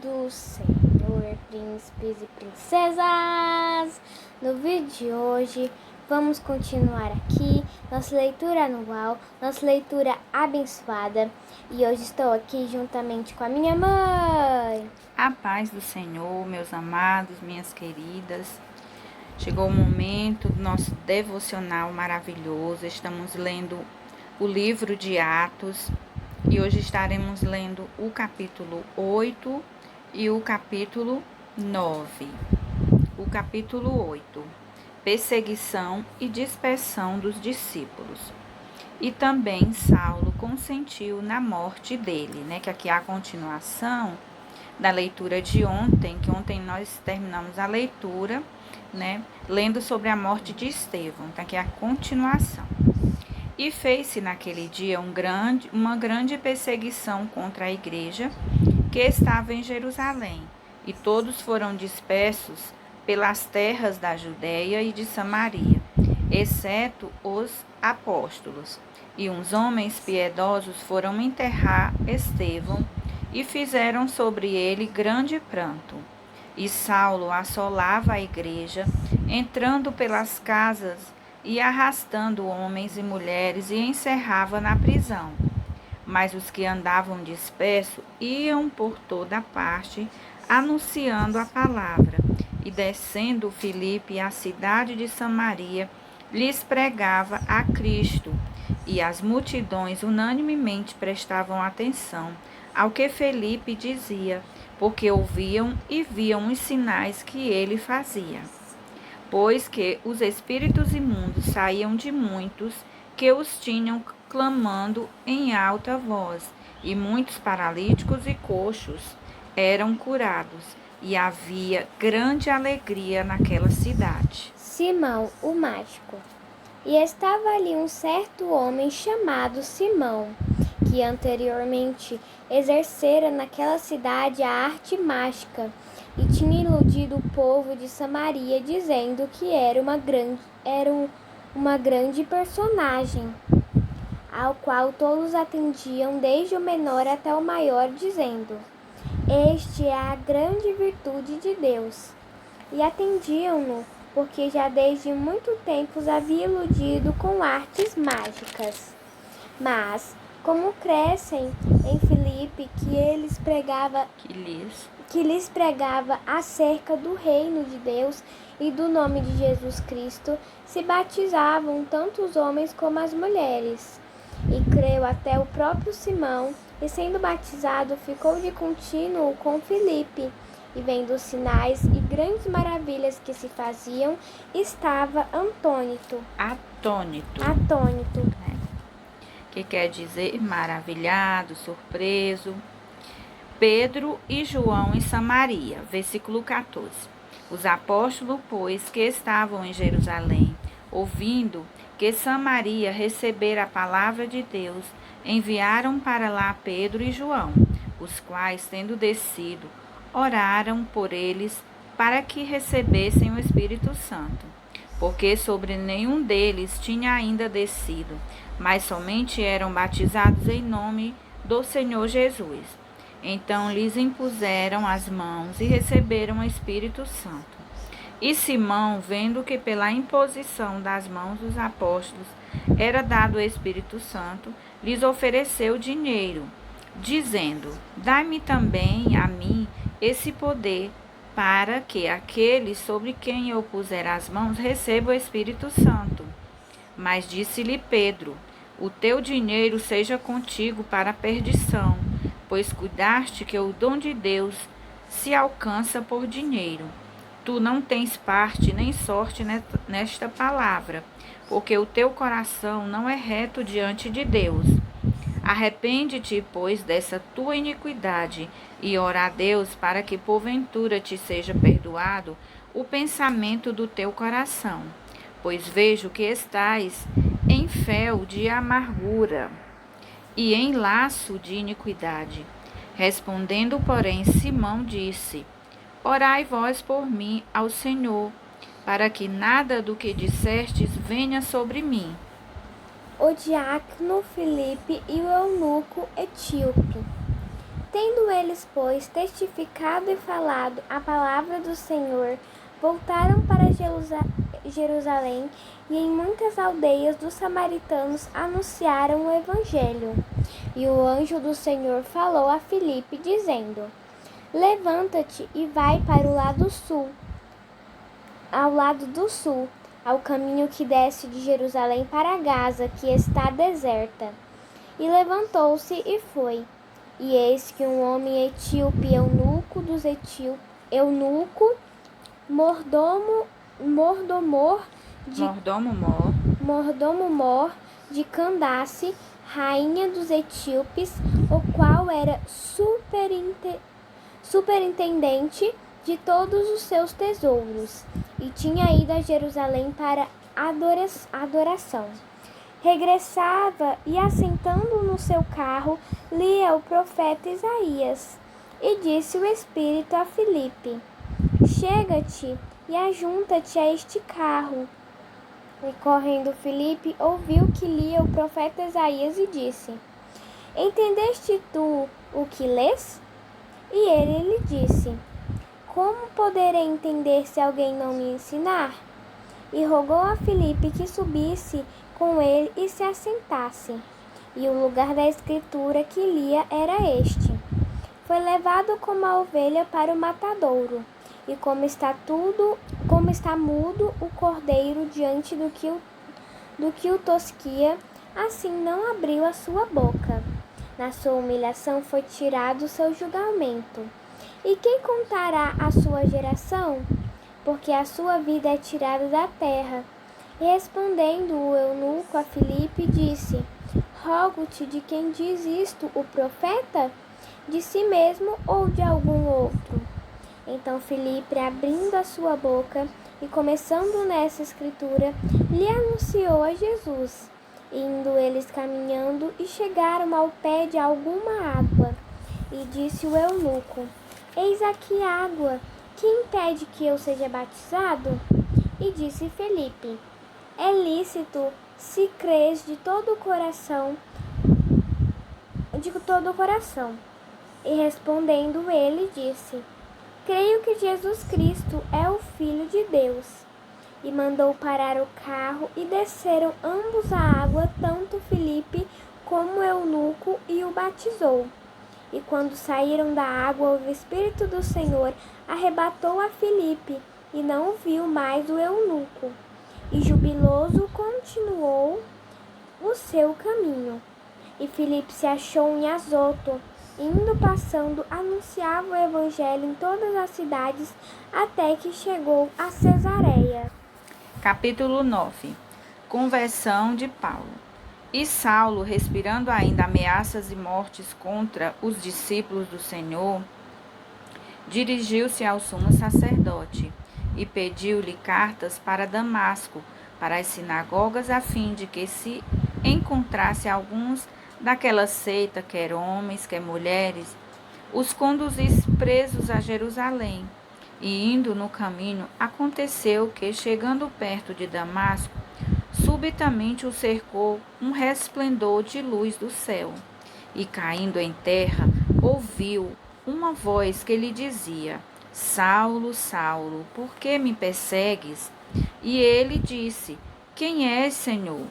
do Senhor, príncipes e princesas! No vídeo de hoje, vamos continuar aqui nossa leitura anual, nossa leitura abençoada. E hoje estou aqui juntamente com a minha mãe. A paz do Senhor, meus amados, minhas queridas. Chegou o momento do nosso devocional maravilhoso. Estamos lendo o livro de Atos e hoje estaremos lendo o capítulo 8 e o capítulo 9. O capítulo 8, perseguição e dispersão dos discípulos. E também Saulo consentiu na morte dele, que aqui é a continuação da leitura de ontem, que ontem nós terminamos a leitura, lendo sobre a morte de Estevão. Então aqui é a continuação. E fez-se naquele dia uma grande perseguição contra a igreja que estava em Jerusalém, e todos foram dispersos pelas terras da Judéia e de Samaria, exceto os apóstolos. E uns homens piedosos foram enterrar Estevão e fizeram sobre ele grande pranto. E Saulo assolava a igreja, entrando pelas casas e arrastando homens e mulheres, e encerrava na prisão. Mas os que andavam dispersos iam por toda parte, anunciando a palavra. E descendo Filipe à cidade de Samaria, lhes pregava a Cristo. E as multidões unanimemente prestavam atenção ao que Filipe dizia, porque ouviam e viam os sinais que ele fazia. Pois que os espíritos imundos saíam de muitos que os tinham, clamando em alta voz, e muitos paralíticos e coxos eram curados, e havia grande alegria naquela cidade. Simão, o mágico. E estava ali um certo homem chamado Simão, que anteriormente exercera naquela cidade a arte mágica, e tinha iludido o povo de Samaria, dizendo que era uma grande personagem, ao qual todos atendiam, desde o menor até o maior, dizendo: "Este é a grande virtude de Deus." E atendiam-no, porque já desde muito tempo os havia iludido com artes mágicas. Mas, como crescem em Filipe, que lhes pregava acerca do reino de Deus e do nome de Jesus Cristo, se batizavam tanto os homens como as mulheres. E creu até o próprio Simão, e sendo batizado, ficou de contínuo com Filipe. E vendo os sinais e grandes maravilhas que se faziam, estava atônito. Que quer dizer maravilhado, surpreso. Pedro e João em Samaria, versículo 14. Os apóstolos, pois, que estavam em Jerusalém, ouvindo que Samaria recebera a palavra de Deus, enviaram para lá Pedro e João, os quais, tendo descido, oraram por eles para que recebessem o Espírito Santo, porque sobre nenhum deles tinha ainda descido, mas somente eram batizados em nome do Senhor Jesus. Então lhes impuseram as mãos e receberam o Espírito Santo. E Simão, vendo que pela imposição das mãos dos apóstolos era dado o Espírito Santo, lhes ofereceu dinheiro, dizendo: "Dai-me também a mim esse poder, para que aqueles sobre quem eu puser as mãos recebam o Espírito Santo." Mas disse-lhe Pedro: "O teu dinheiro seja contigo para a perdição, pois cuidaste que o dom de Deus se alcança por dinheiro. Tu não tens parte nem sorte nesta palavra, porque o teu coração não é reto diante de Deus. Arrepende-te, pois, dessa tua iniquidade, e ora a Deus para que porventura te seja perdoado o pensamento do teu coração, pois vejo que estás em fel de amargura e em laço de iniquidade." Respondendo, porém, Simão disse: "Orai vós por mim ao Senhor, para que nada do que dissestes venha sobre mim." O diácono Filipe e o eunuco etíope. Tendo eles, pois, testificado e falado a palavra do Senhor, voltaram para Jerusalém e em muitas aldeias dos samaritanos anunciaram o evangelho. E o anjo do Senhor falou a Filipe, dizendo: Levanta-te e vai para o lado sul, ao caminho que desce de Jerusalém para Gaza, que está deserta. E levantou-se e foi. E eis que um homem etíope, mordomo-mor de Candace, rainha dos etíopes, o qual era superintendente de todos os seus tesouros, e tinha ido a Jerusalém para adoração. Regressava e, assentando no seu carro, lia o profeta Isaías. E disse o Espírito a Filipe: Chega-te e ajunta-te a este carro. E correndo Filipe ouviu que lia o profeta Isaías e disse: Entendeste tu o que lês? E ele lhe disse: Como poderei entender se alguém não me ensinar? E rogou a Filipe que subisse com ele e se assentasse. E o lugar da escritura que lia era este: Foi levado como a ovelha para o matadouro, e como está mudo o cordeiro diante do que o tosquia, assim não abriu a sua boca. Na sua humilhação foi tirado o seu julgamento. E quem contará a sua geração? Porque a sua vida é tirada da terra. E respondendo o eunuco a Filipe, disse: Rogo-te, de quem diz isto o profeta? De si mesmo ou de algum outro? Então Filipe, abrindo a sua boca e começando nessa escritura, lhe anunciou a Jesus. Indo eles caminhando e chegaram ao pé de alguma água. E disse o eunuco: Eis aqui água, que impede que eu seja batizado? E disse Filipe: É lícito, se crês de todo o coração. E respondendo ele, disse: Creio que Jesus Cristo é o Filho de Deus. E mandou parar o carro e desceram ambos à água, tanto Filipe como o eunuco, e o batizou. E quando saíram da água, o Espírito do Senhor arrebatou a Filipe, e não viu mais o eunuco. E jubiloso continuou o seu caminho. E Filipe se achou em Azoto, indo passando, anunciava o evangelho em todas as cidades, até que chegou a Cesareia. Capítulo 9. Conversão de Paulo. E Saulo, respirando ainda ameaças e mortes contra os discípulos do Senhor, dirigiu-se ao sumo sacerdote e pediu-lhe cartas para Damasco, para as sinagogas, a fim de que se encontrasse alguns daquela seita, quer homens, quer mulheres, os conduzisse presos a Jerusalém. E indo no caminho, aconteceu que, chegando perto de Damasco, subitamente o cercou um resplendor de luz do céu. E caindo em terra, ouviu uma voz que lhe dizia: Saulo, Saulo, por que me persegues? E ele disse: Quem és, Senhor?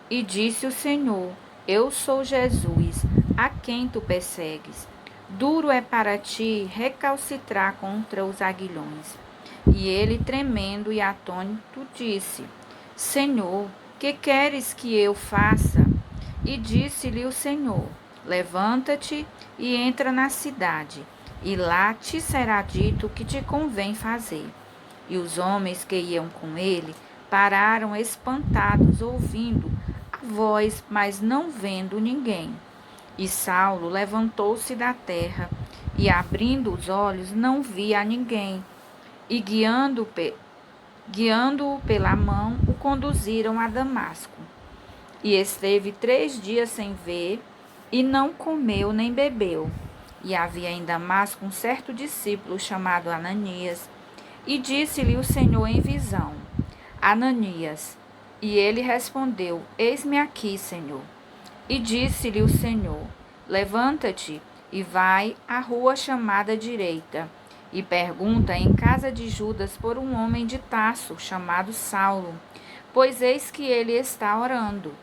E disse o Senhor: Eu sou Jesus, a quem tu persegues. Duro é para ti recalcitrar contra os aguilhões. E ele, tremendo e atônito, disse: Senhor, que queres que eu faça? E disse-lhe o Senhor: Levanta-te e entra na cidade, e lá te será dito o que te convém fazer. E os homens que iam com ele pararam espantados, ouvindo a voz, mas não vendo ninguém. E Saulo levantou-se da terra, e abrindo os olhos, não via ninguém. E guiando-o pela mão, o conduziram a Damasco. E esteve 3 dias sem ver, e não comeu nem bebeu. E havia em Damasco um certo discípulo chamado Ananias. E disse-lhe o Senhor em visão: Ananias. E ele respondeu: Eis-me aqui, Senhor. E disse-lhe o Senhor: Levanta-te e vai à rua chamada direita, e pergunta em casa de Judas por um homem de Tarso, chamado Saulo, pois eis que ele está orando.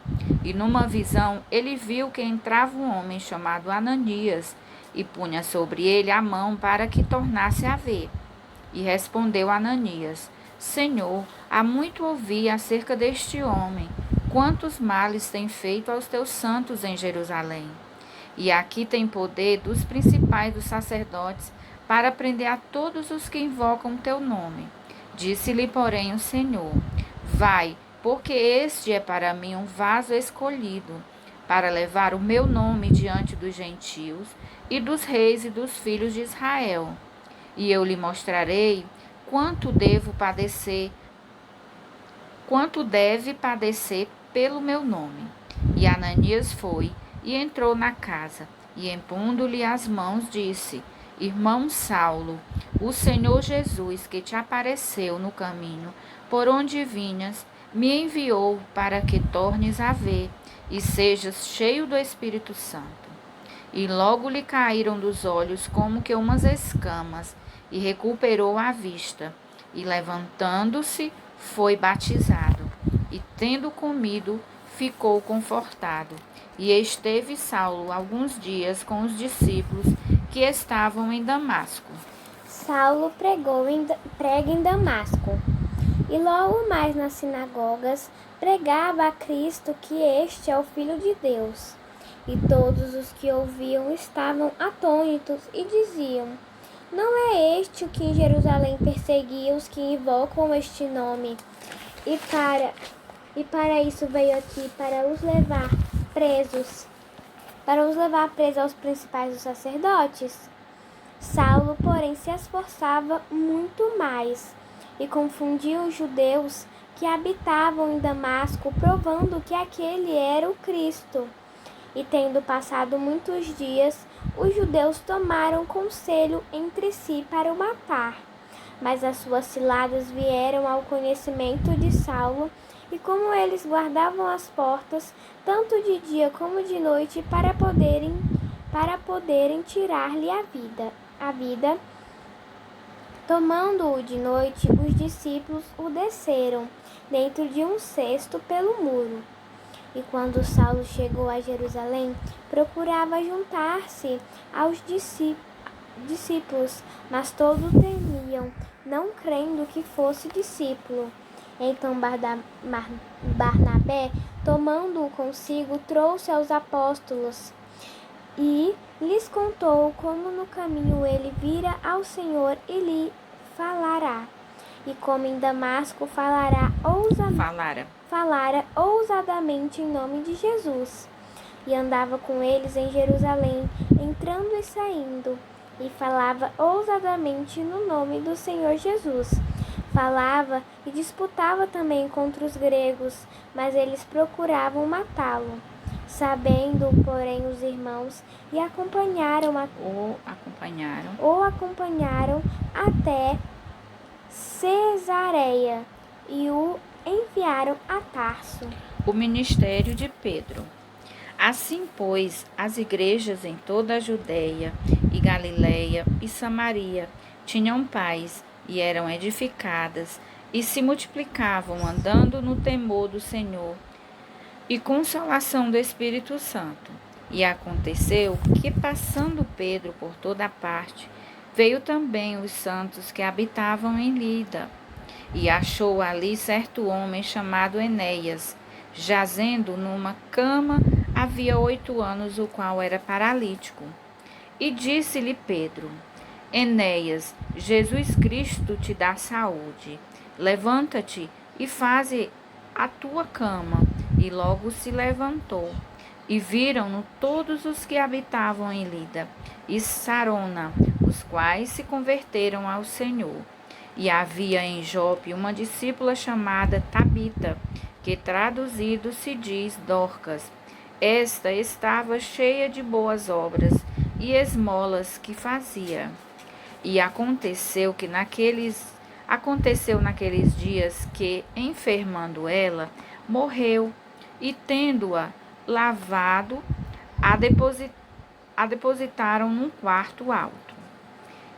E numa visão ele viu que entrava um homem chamado Ananias, e punha sobre ele a mão para que tornasse a ver. E respondeu Ananias: Senhor, há muito ouvi acerca deste homem, quantos males tem feito aos teus santos em Jerusalém. E aqui tem poder dos principais dos sacerdotes para prender a todos os que invocam teu nome. Disse-lhe, porém, o Senhor: Vai, porque este é para mim um vaso escolhido, para levar o meu nome diante dos gentios e dos reis e dos filhos de Israel. E eu lhe mostrarei quanto deve padecer pelo meu nome. E Ananias foi e entrou na casa, e impondo-lhe as mãos, disse: Irmão Saulo, o Senhor Jesus, que te apareceu no caminho por onde vinhas, me enviou para que tornes a ver e sejas cheio do Espírito Santo. E logo lhe caíram dos olhos como que umas escamas, e recuperou a vista, e levantando-se, foi batizado, e tendo comido, ficou confortado. E esteve Saulo alguns dias com os discípulos que estavam em Damasco. Saulo prega em Damasco, e logo mais nas sinagogas pregava a Cristo que este é o Filho de Deus. E todos os que ouviam estavam atônitos e diziam: Não é este o que em Jerusalém perseguia os que invocam este nome? E para isso veio aqui, para os levar presos aos principais dos sacerdotes? Saulo, porém, se esforçava muito mais e confundia os judeus que habitavam em Damasco, provando que aquele era o Cristo. E tendo passado muitos dias, os judeus tomaram conselho entre si para o matar. Mas as suas ciladas vieram ao conhecimento de Saulo, e como eles guardavam as portas, tanto de dia como de noite, para poderem tirar-lhe a vida, tomando-o de noite, os discípulos o desceram dentro de um cesto pelo muro. E quando Saulo chegou a Jerusalém, procurava juntar-se aos discípulos, mas todos temiam, não crendo que fosse discípulo. Então Barnabé, tomando-o consigo, trouxe aos apóstolos e lhes contou como no caminho ele vira ao Senhor e lhe falara. E como em Damasco falara ousadamente em nome de Jesus. E andava com eles em Jerusalém, entrando e saindo, e falava ousadamente no nome do Senhor Jesus. Falava e disputava também contra os gregos, mas eles procuravam matá-lo. Sabendo, porém, os irmãos, e o acompanharam até Cesareia, e o enviaram a Tarso. O ministério de Pedro. Assim, pois, as igrejas em toda a Judéia e Galiléia e Samaria tinham paz e eram edificadas e se multiplicavam, andando no temor do Senhor e consolação do Espírito Santo. E aconteceu que, passando Pedro por toda parte, veio também os santos que habitavam em Lida, e achou ali certo homem chamado Enéas, jazendo numa cama havia 8 anos, o qual era paralítico. E disse-lhe Pedro: Enéas, Jesus Cristo te dá saúde. Levanta-te e faze a tua cama. E logo se levantou. E viram-no todos os que habitavam em Lida e Sarona, os quais se converteram ao Senhor. E havia em Jope uma discípula chamada Tabita, que traduzido se diz Dorcas. Esta estava cheia de boas obras e esmolas que fazia. E aconteceu naqueles dias que, enfermando ela, morreu, e tendo-a lavado, a depositaram num quarto alto.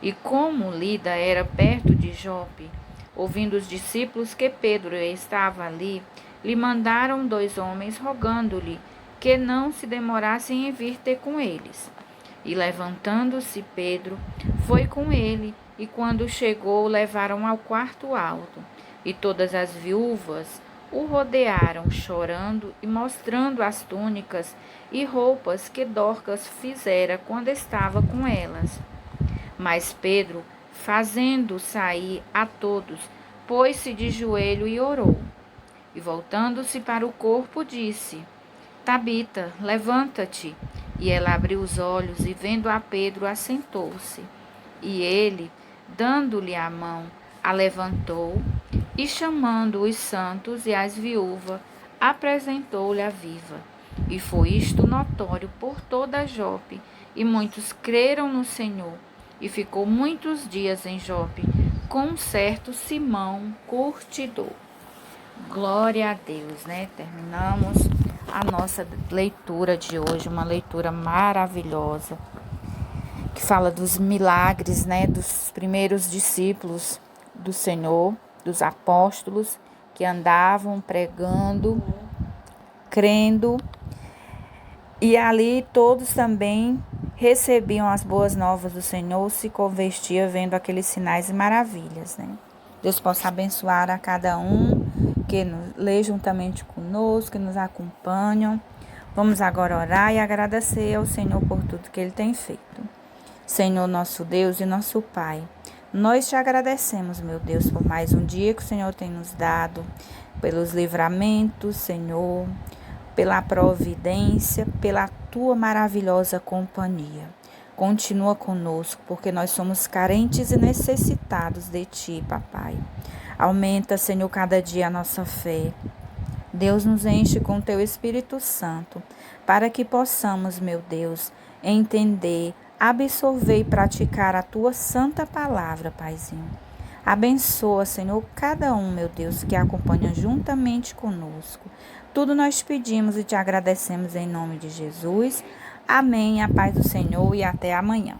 E como Lida era perto de Jope, ouvindo os discípulos que Pedro estava ali, lhe mandaram 2 homens rogando-lhe que não se demorassem em vir ter com eles. E levantando-se Pedro, foi com ele, e quando chegou, o levaram ao quarto alto. E todas as viúvas o rodearam, chorando e mostrando as túnicas e roupas que Dorcas fizera quando estava com elas. Mas Pedro, fazendo sair a todos, pôs-se de joelho e orou. E voltando-se para o corpo, disse: Tabita, levanta-te. E ela abriu os olhos e, vendo a Pedro, assentou-se. E ele, dando-lhe a mão, a levantou e, chamando os santos e as viúvas, apresentou-lhe a viva. E foi isto notório por toda Jope, e muitos creram no Senhor. E ficou muitos dias em Jope com um certo Simão curtidor. Glória a Deus, né? Terminamos a nossa leitura de hoje, uma leitura maravilhosa, que fala dos milagres, né? Dos primeiros discípulos do Senhor, dos apóstolos, que andavam pregando, crendo, e ali todos também recebiam as boas novas do Senhor, se convertiam vendo aqueles sinais e maravilhas, né? Deus possa abençoar a cada um que nos lê juntamente conosco, que nos acompanham. Vamos agora orar e agradecer ao Senhor por tudo que Ele tem feito. Senhor, nosso Deus e nosso Pai, nós te agradecemos, meu Deus, por mais um dia que o Senhor tem nos dado, pelos livramentos, Senhor, pela providência, pela tua maravilhosa companhia. Continua conosco, porque nós somos carentes e necessitados de ti, papai. Aumenta, Senhor, cada dia a nossa fé. Deus, nos enche com teu Espírito Santo, para que possamos, meu Deus, entender, absorver e praticar a tua santa palavra, Paizinho. Abençoa, Senhor, cada um, meu Deus, que acompanha juntamente conosco. Tudo nós pedimos e te agradecemos em nome de Jesus. Amém. A paz do Senhor e até amanhã.